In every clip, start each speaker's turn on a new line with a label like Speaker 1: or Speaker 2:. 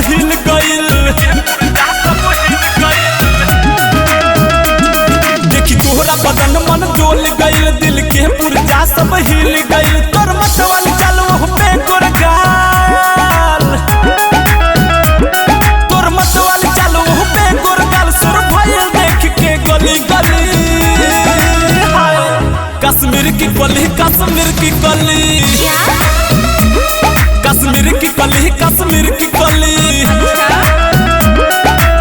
Speaker 1: हिल गइल देखी तोहरा बदन मन डोल गइल, दिल के पुरजा सब हिल गइल। तोर मतवाल चलो पे गोरगाल, तोर मतवाल चलो पे गोरगाल। सुर भइल देख के गली गली, कश्मीर की कली कश्मीर की कली, कश्मीर की कली कश्मीर की कली।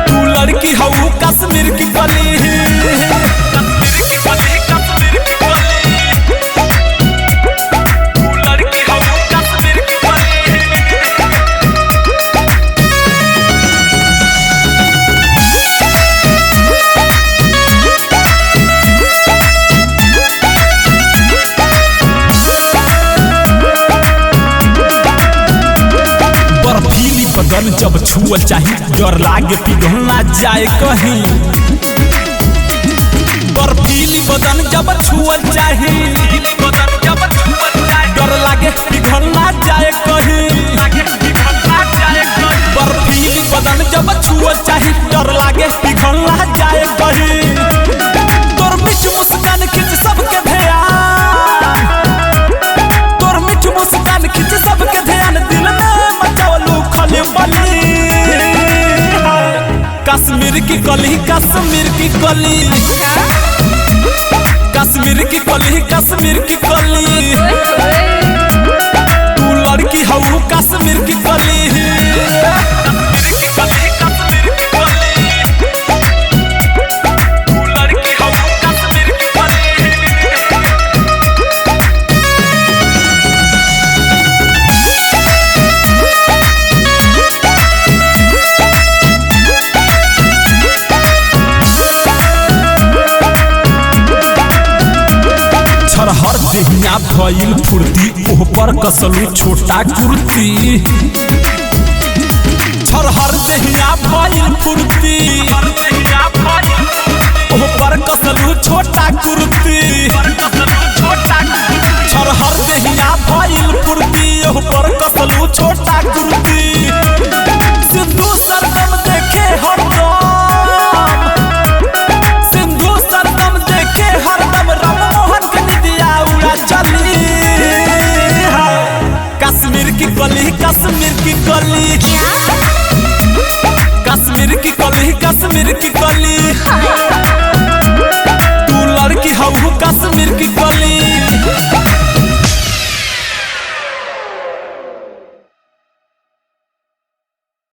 Speaker 1: तू लड़की हऊ कश्मीर की कली, कश्मीर की कली कश्मीर की कली। तू लड़की हऊ कश्मीर की कली। बदन जब छुअल चाही डर लागे पिघलना जाए कहीं। बर्फीली बदन जब छुअल चाही डर लागे पिघलना जाए कहीं। बर्फीली बदन जब छुअल चाही डर लागे पिघलना जाए कहीं। तोर मीठ मुस्कान खींच सबके ध्यान, तोर मीठ मुस्कान खींच सबके ध्यान। दिल में कश्मीर की कली कश्मीर की कली, कश्मीर की कली कश्मीर की कली। तू लड़की हऊ कश्मीर की कली, कश्मीर की कली कश्मीर की कली। तू लड़की हऊ कश्मीर की कली। हर देहिया भइल फुर्ती, ओह पर कसलू छोटा कुर्ती। हर देहिया भइल फुर्ती, ओह पर कसलू छोटा कुर्ती। हर देहिया भइल फुर्ती, ओह पर कसलू छोटा कुर्ती। सिंधु सरगम देखे हरदम, सिंधु सरगम देखे हरदम। राममोहन के निदिया उड़ा चली, कश्मीर की कली कश्मीर की कली, कश्मीर की कली कश्मीर की कली।